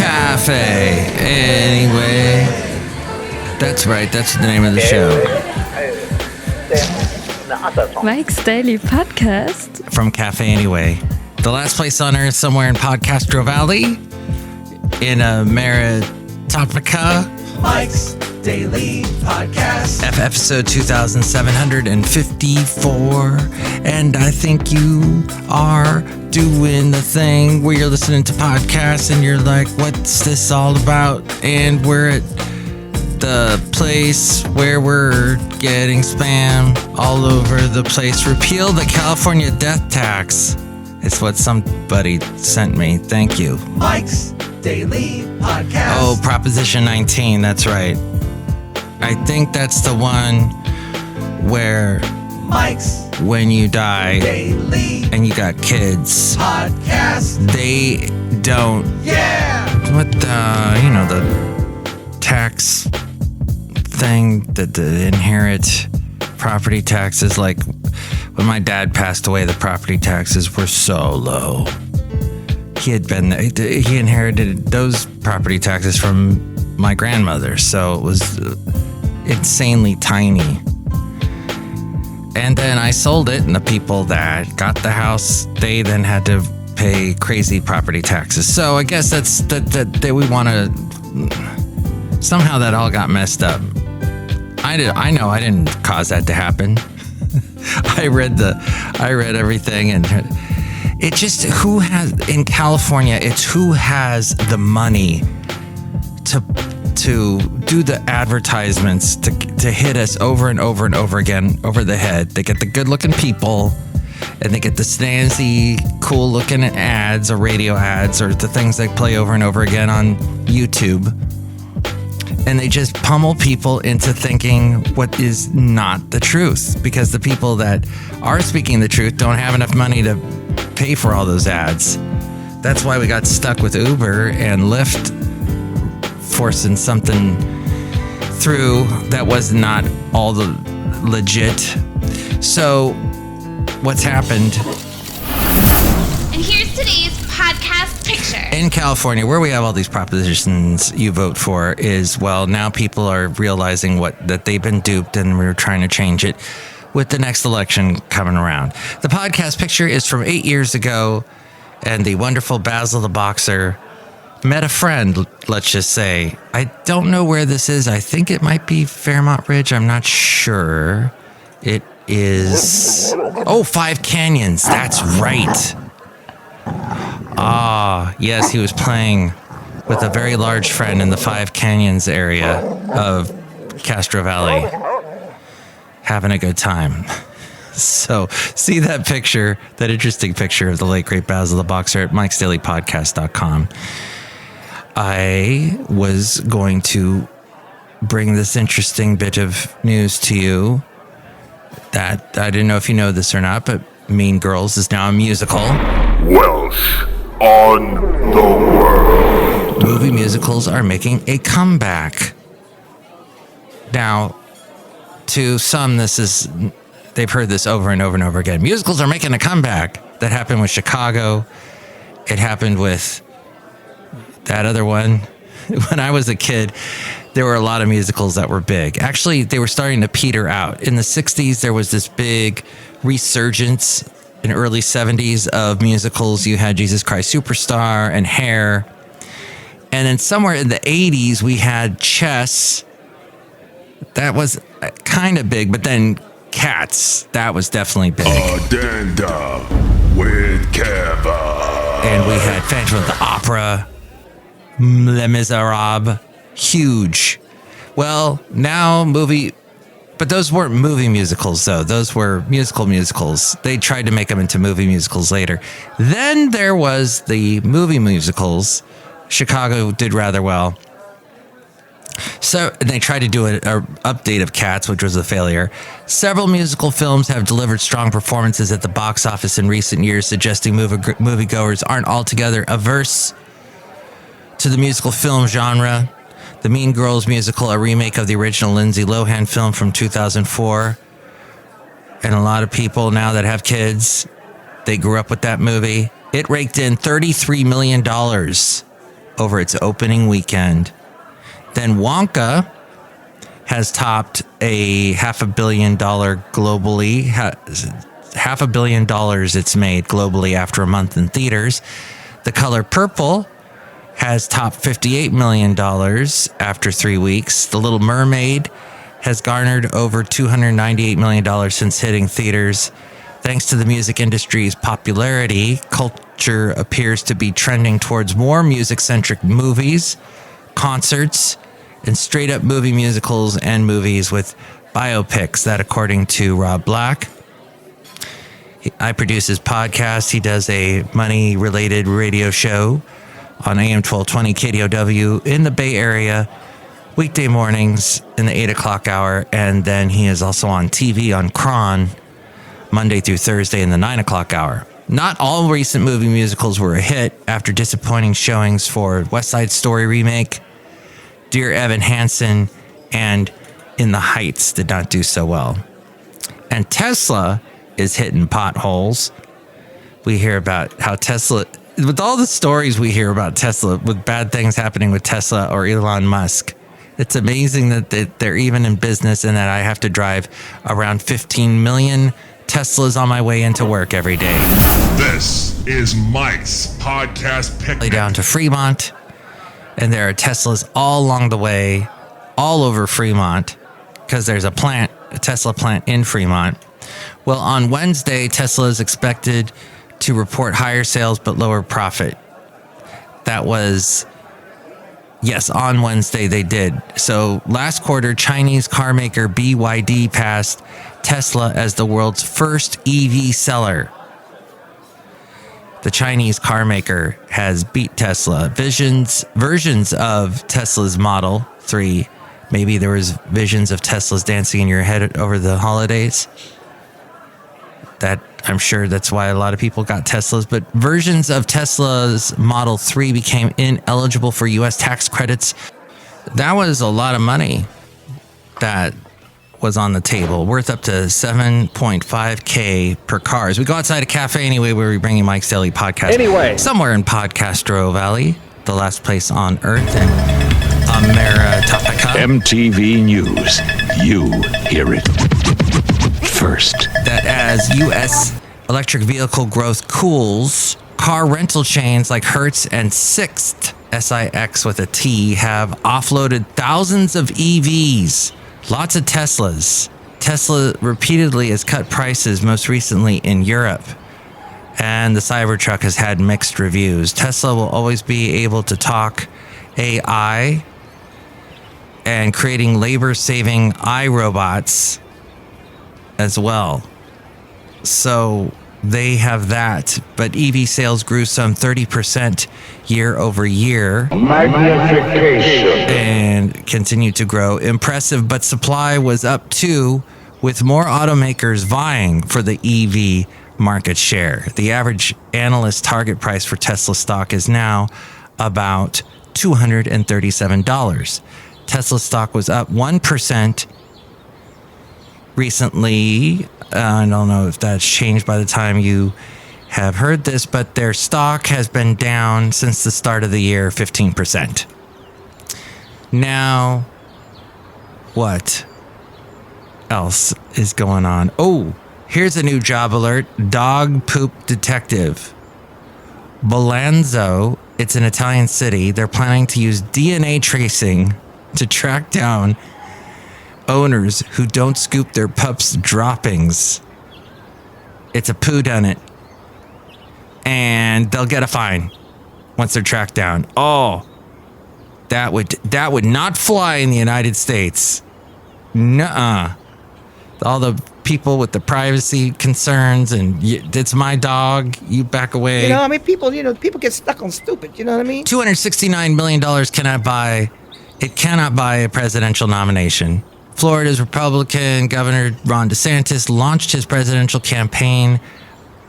Café Anyway. That's right, that's the name of the show. Mike's Daily Podcast. From Café Anyway. The last place on earth, somewhere in Podcastro Valley, in Maritopica. Mike's Daily Podcast. Episode 2754. And I think you are doing the thing where you're listening to podcasts and you're like, what's this all about? And we're at the place where we're getting spam all over the place. Repeal the California death tax. It's what somebody sent me. Thank you. Mike's Daily Podcast. Oh, Proposition 19. That's right. I think that's the one where Mike's when you die Daily and you got kids, Podcast. they don't. Yeah. What the tax thing, the inherit property taxes. Like when my dad passed away, the property taxes were so low. He inherited those property taxes from my grandmother, so it was insanely tiny. And then I sold it, and the people that got the house, they then had to pay crazy property taxes. So I guess that's that we want to. Somehow that all got messed up. I know I didn't cause that to happen. I read everything, and it just in California, it's who has the money to do the advertisements to hit us over and over and over again over the head. They get the good looking people, and they get the snazzy, cool looking ads or radio ads or the things they play over and over again on YouTube. And they just pummel people into thinking what is not the truth, because the people that are speaking the truth don't have enough money to pay for all those ads. That's why we got stuck with Uber and Lyft forcing something through that was not all the legit. So what's happened? And here's today's podcast picture. In California, where we have all these propositions you vote for, is, well, now people are realizing that they've been duped, and we're trying to change it with the next election coming around. The podcast picture is from 8 years ago, and the wonderful Basil the Boxer met a friend, let's just say. I don't know where this is. I think it might be Fairmont Ridge. I'm not sure. It is... Oh, Five Canyons. That's right. Ah, yes, he was playing with a very large friend in the Five Canyons area of Castro Valley, having a good time. So see that picture, that interesting picture of the late great Basil the Boxer at mikesdailypodcast.com. I was going to bring this interesting bit of news to you that I didn't know if you know this or not, but Mean Girls is now a musical. Welsh on the world. Movie musicals are making a comeback. Now, to some, they've heard this over and over and over again. Musicals are making a comeback. That happened with Chicago. It happened with that other one. When I was a kid, there were a lot of musicals that were big. Actually, they were starting to peter out. In the 60s, there was this big resurgence. In early 70s of musicals, you had Jesus Christ Superstar and Hair. And then somewhere in the 80s, we had Chess. That was kind of big, but then Cats. That was definitely big. Addenda with Keva. And we had Phantom of the Opera, Les Miserables. Huge. Well, now but those weren't movie musicals, though. Those were musicals. They tried to make them into movie musicals later. Then there was the movie musicals. Chicago did rather well. So they tried to do an update of Cats, which was a failure. Several musical films have delivered strong performances at the box office in recent years, suggesting moviegoers aren't altogether averse to the musical film genre. The Mean Girls musical, a remake of the original Lindsay Lohan film from 2004. And a lot of people now that have kids, they grew up with that movie. It raked in $33 million over its opening weekend. Then Wonka has topped a $500 million globally, $500 million it's made globally after a month in theaters. The Color Purple has topped $58 million after 3 weeks. The Little Mermaid has garnered over $298 million since hitting theaters. Thanks to the music industry's popularity, culture appears to be trending towards more music-centric movies, concerts, and straight-up movie musicals and movies with biopics. That, according to Rob Black. I produce his podcast. He does a money-related radio show on AM 1220 KDOW in the Bay Area, weekday mornings in the 8 o'clock hour. And then he is also on TV on Kron, Monday through Thursday in the 9 o'clock hour. Not all recent movie musicals were a hit after disappointing showings for West Side Story remake, Dear Evan Hansen, and In the Heights did not do so well. And Tesla is hitting potholes. We hear about how Tesla, with all the stories we hear about Tesla, with bad things happening with Tesla or Elon Musk, it's amazing that they're even in business and that I have to drive around 15 million Teslas on my way into work every day. This is Mike's podcast picnic. Down to Fremont, and there are Teslas all along the way, all over Fremont, because there's a Tesla plant in Fremont. Well, on Wednesday, Tesla is expected to report higher sales but lower profit. That was, yes, on Wednesday they did. So last quarter, Chinese car maker BYD passed Tesla as the world's first EV seller. The Chinese car maker has beat Tesla. Versions of Tesla's Model 3. Maybe there was visions of Teslas dancing in your head over the holidays. That, I'm sure that's why a lot of people got Teslas. But versions of Tesla's Model 3 became ineligible for U.S. tax credits. That was a lot of money that was on the table, worth up to $7.5K per car. As we go outside a Café Anyway, where we bring you Mike's Daily Podcast. Anyway. Somewhere in Podcastro Valley, the last place on Earth in America. MTV News. You hear it first. That as U.S. electric vehicle growth cools, car rental chains like Hertz and Sixt, SIX with a T, have offloaded thousands of EVs. Lots of Teslas. Tesla repeatedly has cut prices, most recently in Europe. And the Cybertruck has had mixed reviews. Tesla will always be able to talk AI and creating labor-saving iRobots as well. So they have that. But EV sales grew some 30% year over year. Magnification. And continue to grow. Impressive, but supply was up too, with more automakers vying for the EV market share. The average analyst target price for Tesla stock is now about $237. Tesla stock was up 1% recently. I don't know if that's changed by the time you have heard this, but their stock has been down since the start of the year 15%. Now, what else is going on? Oh, here's a new job alert. Dog poop detective. Bolanzo, it's an Italian city. They're planning to use DNA tracing to track down owners who don't scoop their pups' droppings. It's a whodunit. And they'll get a fine once they're tracked down. Oh, that would not fly in the United States. Nuh-uh. All the people with the privacy concerns and it's my dog, you back away. You know, I mean, people get stuck on stupid. You know what I mean? $269 million cannot buy a presidential nomination. Florida's Republican Governor Ron DeSantis launched his presidential campaign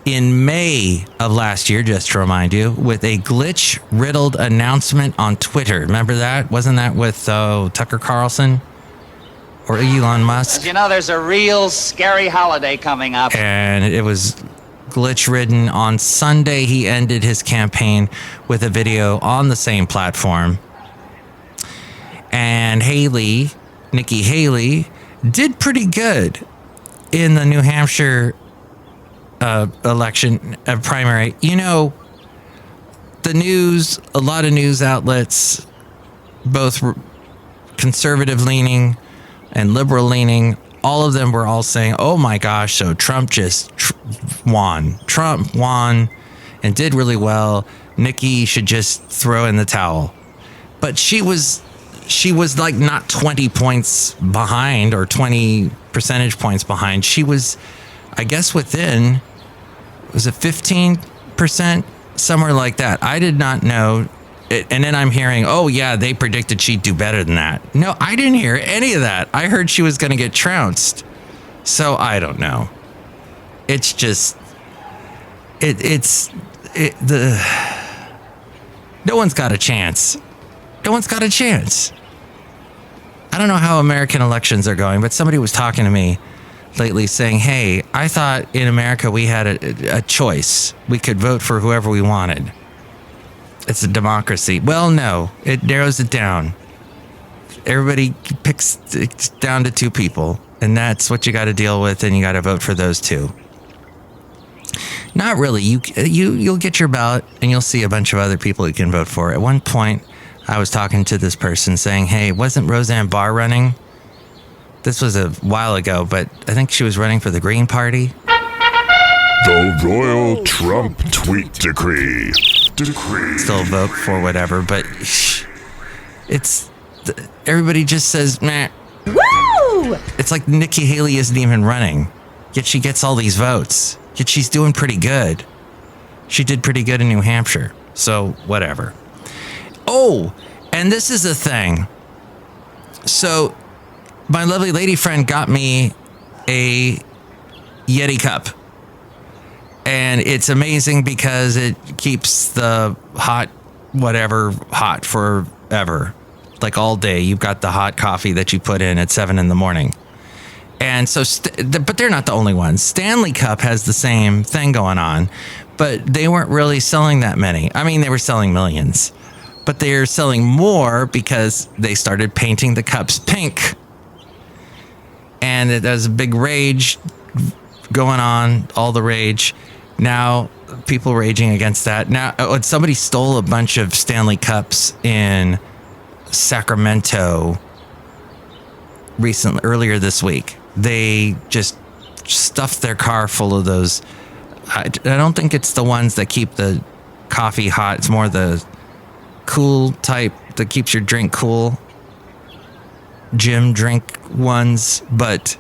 in May of last year, just to remind you, with a glitch-riddled announcement on Twitter. Remember that? Wasn't that with Tucker Carlson or Elon Musk? You know, there's a real scary holiday coming up. And it was glitch-ridden. On Sunday, he ended his campaign with a video on the same platform. And Nikki Haley, did pretty good in the New Hampshire election primary. You know, the news, a lot of news outlets, both conservative-leaning and liberal-leaning, all of them were all saying, oh my gosh, so Trump just won. Trump won and did really well. Nikki should just throw in the towel. But she was like not 20 points behind or 20 percentage points behind. She was, I guess, within, was it 15%? Somewhere like that. I did not know. And then I'm hearing, oh yeah, they predicted she'd do better than that. No, I didn't hear any of that. I heard she was going to get trounced. So I don't know. It's just, no one's got a chance. No one's got a chance. I don't know how American elections are going, but somebody was talking to me lately saying, hey, I thought in America we had a choice. We could vote for whoever we wanted. It's a democracy. Well, no, it narrows it down. Everybody picks it down to two people, and that's what you got to deal with, and you got to vote for those two. Not really. You'll get your ballot, and you'll see a bunch of other people you can vote for. At one point, I was talking to this person saying, hey, wasn't Roseanne Barr running? This was a while ago, but I think she was running for the Green Party. The Royal Trump Tweet Decree. Still vote for whatever, but it's everybody just says, meh. Woo! It's like Nikki Haley isn't even running, yet she gets all these votes. Yet she's doing pretty good. She did pretty good in New Hampshire, so whatever. Oh, and this is a thing. So my lovely lady friend got me a Yeti cup. And it's amazing because it keeps the hot forever. Like all day. You've got the hot coffee that you put in at 7 a.m. And so, but they're not the only ones. Stanley Cup has the same thing going on, but they weren't really selling that many. I mean, they were selling millions, but they're selling more because they started painting the cups pink. And there's a big rage going on, all the rage. Now, people raging against that. Now, somebody stole a bunch of Stanley Cups in Sacramento earlier this week. They just stuffed their car full of those. I don't think it's the ones that keep the coffee hot. It's more the cool type that keeps your drink cool. Gym drink ones, but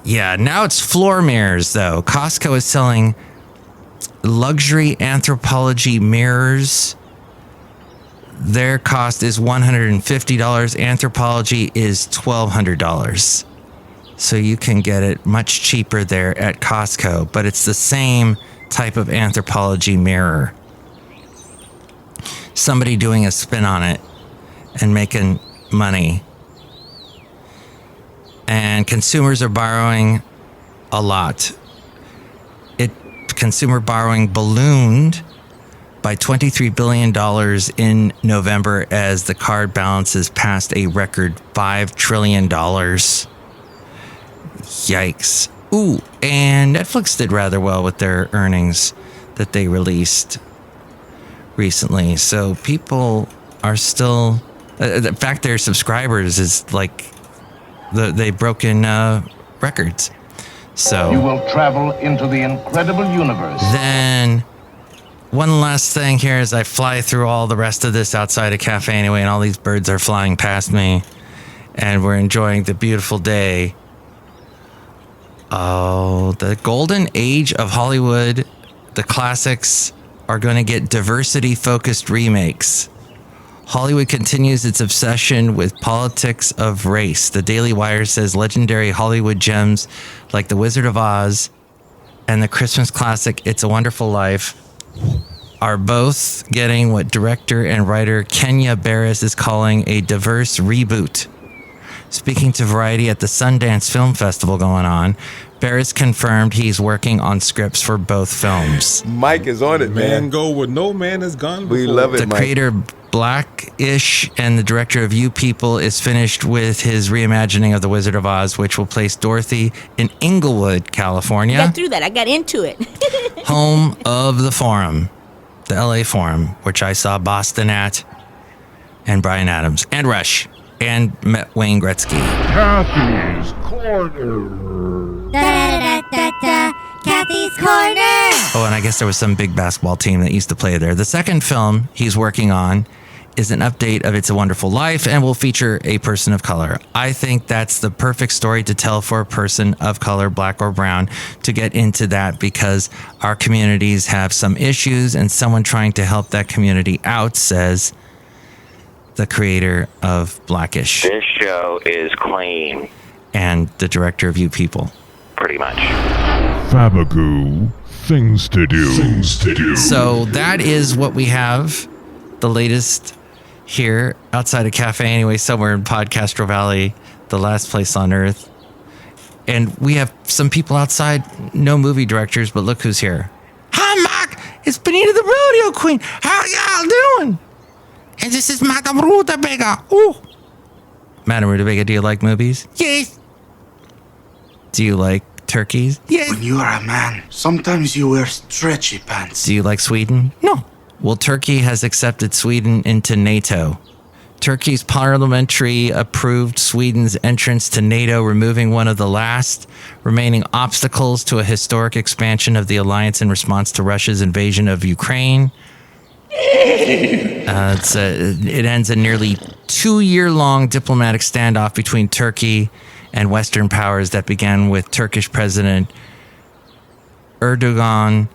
yeah, now it's floor mirrors, though. Costco is selling luxury Anthropologie mirrors. Their cost is $150. Anthropologie is $1,200. So you can get it much cheaper there at Costco, but it's the same type of Anthropologie mirror. Somebody doing a spin on it and making money. And consumers are borrowing a lot. Consumer borrowing ballooned by $23 billion in November as the card balances passed a record $5 trillion. Yikes. Ooh, and Netflix did rather well with their earnings that they released recently. So people are still... in fact, their subscribers is like... They've broken records. So you will travel into the incredible universe. Then one last thing here as I fly through all the rest of this outside of Café Anyway, and all these birds are flying past me, and we're enjoying the beautiful day. Oh, the golden age of Hollywood, the classics are going to get diversity-focused remakes. Hollywood continues its obsession with politics of race. The Daily Wire says legendary Hollywood gems like The Wizard of Oz and the Christmas classic It's a Wonderful Life are both getting what director and writer Kenya Barris is calling a diverse reboot. Speaking to Variety at the Sundance Film Festival going on, Barris confirmed he's working on scripts for both films. Mike is on it, man. Go where no man has gone before. We love it, The Mike. creator Blackish and the director of You People is finished with his reimagining of The Wizard of Oz, which will place Dorothy in Inglewood, California. Got through that. I got into it. Home of the Forum, the LA Forum, which I saw Boston at, and Bryan Adams, and Rush, and met Wayne Gretzky. Kathy's Corner. Kathy's Corner. Oh, and I guess there was some big basketball team that used to play there. The second film he's working on is an update of It's a Wonderful Life and will feature a person of color. I think that's the perfect story to tell for a person of color, black or brown, to get into that because our communities have some issues and someone trying to help that community out, says the creator of Blackish. This show is clean. And the director of You People. Pretty much. Fabagoo. Things to do. Things to do. So that is what we have. The latest here outside of Café Anyway, somewhere in Podcastro Valley, the last place on earth. And we have some people outside, no movie directors, but look who's here. Hi, Mark. It's Benita the Rodeo Queen. How y'all doing? And this is Madame Rootabega. Ooh. Madame Rootabega, do you like movies? Yes. Do you like turkeys? Yes. When you are a man, sometimes you wear stretchy pants. Do you like Sweden? No. Well, Turkey has accepted Sweden into NATO. Turkey's parliamentary approved Sweden's entrance to NATO, removing one of the last remaining obstacles to a historic expansion of the alliance in response to Russia's invasion of Ukraine. It ends a nearly 2-year-long diplomatic standoff between Turkey and Western powers that began with Turkish President Erdogan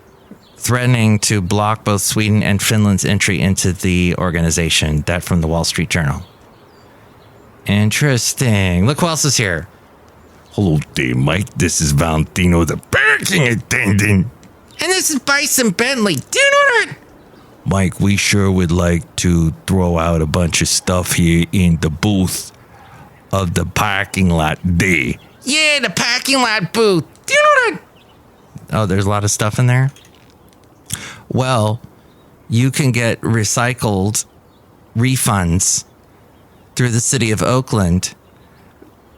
threatening to block both Sweden and Finland's entry into the organization. That from the Wall Street Journal. Interesting. Look who else is here. Hello there, Mike. This is Valentino, the parking attendant. And this is Bison Bentley. Do you know that? Mike, we sure would like to throw out a bunch of stuff here in the booth of the parking lot day. Yeah, the parking lot booth. Do you know that? Oh, there's a lot of stuff in there? Well, you can get recycled refunds through the city of Oakland.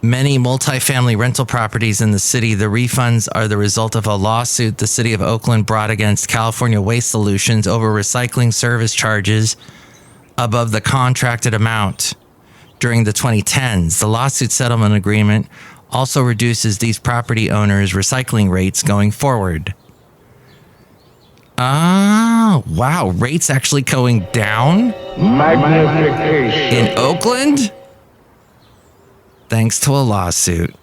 Many multifamily rental properties in the city, the refunds are the result of a lawsuit the city of Oakland brought against California Waste Solutions over recycling service charges above the contracted amount during the 2010s. The lawsuit settlement agreement also reduces these property owners' recycling rates going forward. Oh, wow. Rates actually going down? Magnification. In Oakland? Thanks to a lawsuit.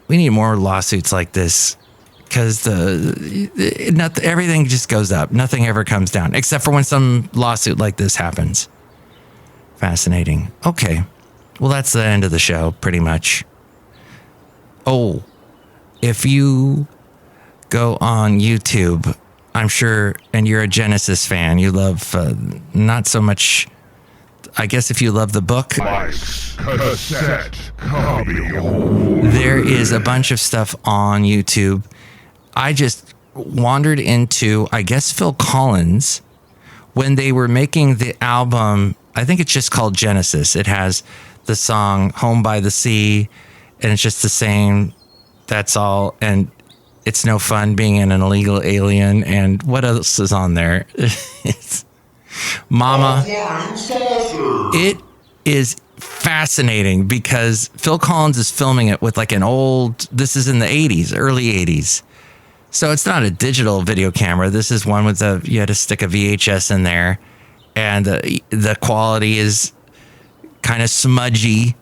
We need more lawsuits like this because everything just goes up. Nothing ever comes down except for when some lawsuit like this happens. Fascinating. Okay. Well, that's the end of the show, pretty much. Oh, if you go on YouTube, I'm sure, and you're a Genesis fan, you love not so much, I guess if you love the book. Mike's cassette copy. There is a bunch of stuff on YouTube. I just wandered into, I guess, Phil Collins, when they were making the album, I think it's just called Genesis. It has the song Home by the Sea, and it's just the same, that's all, and it's no fun being an illegal alien. And what else is on there? It's Mama. It is fascinating because Phil Collins is filming it with like an old, this is in the 80s, early 80s. So it's not a digital video camera. This is one with you had to stick a VHS in there. And the quality is kind of smudgy.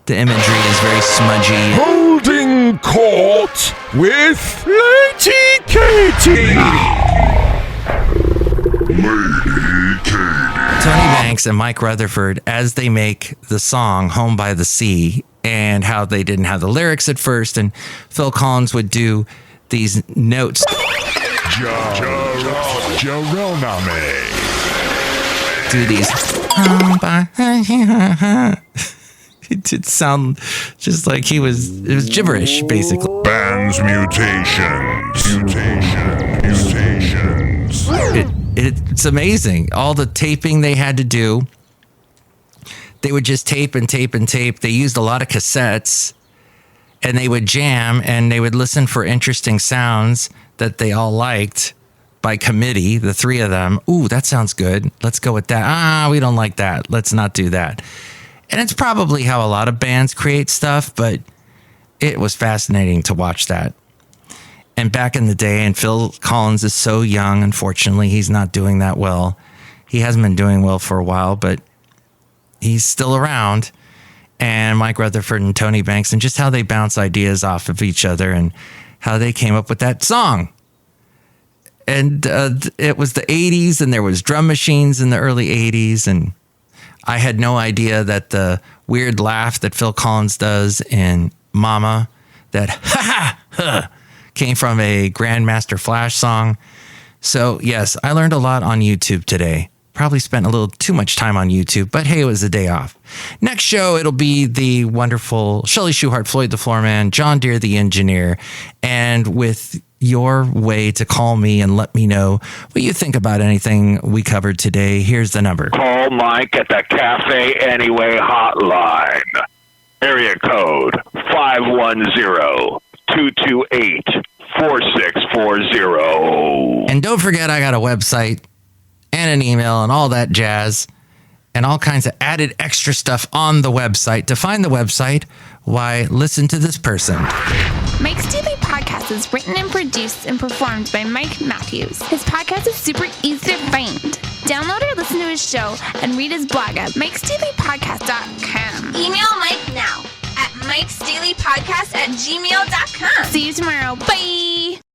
The imagery is very smudgy. Holding court with Lady Katie. Lady Katie. Tony Banks and Mike Rutherford as they make the song Home by the Sea, and how they didn't have the lyrics at first, and Phil Collins would do these notes. Do these. It did sound just like it was gibberish, basically. Band's mutations. It's amazing. All the taping they had to do. They would just tape and tape and tape. They used a lot of cassettes, and they would jam, and they would listen for interesting sounds that they all liked by committee, the three of them. Ooh, that sounds good. Let's go with that. We don't like that. Let's not do that. And it's probably how a lot of bands create stuff, but it was fascinating to watch that. And back in the day, and Phil Collins is so young, unfortunately, he's not doing that well. He hasn't been doing well for a while, but he's still around. And Mike Rutherford and Tony Banks, and just how they bounce ideas off of each other and how they came up with that song. And it was the 80s, and there was drum machines in the early 80s, and I had no idea that the weird laugh that Phil Collins does in Mama, that ha came from a Grandmaster Flash song. So yes, I learned a lot on YouTube today. Probably spent a little too much time on YouTube, but hey, it was a day off. Next show, it'll be the wonderful Chely Shoehart, Floyd the Floorman, John Deere the engineer, and with your way to call me and let me know what you think about anything we covered today. Here's the number. Call Mike at the Café Anyway hotline. Area code 510-228-4640. And don't forget, I got a website and an email and all that jazz and all kinds of added extra stuff on the website. To find the website, why, listen to this person. Mike's Daily Podcast is written and produced and performed by Mike Matthews. His podcast is super easy to find. Download or listen to his show and read his blog at mikesdailypodcast.com. Email Mike now at mikesdailypodcast@gmail.com. See you tomorrow. Bye.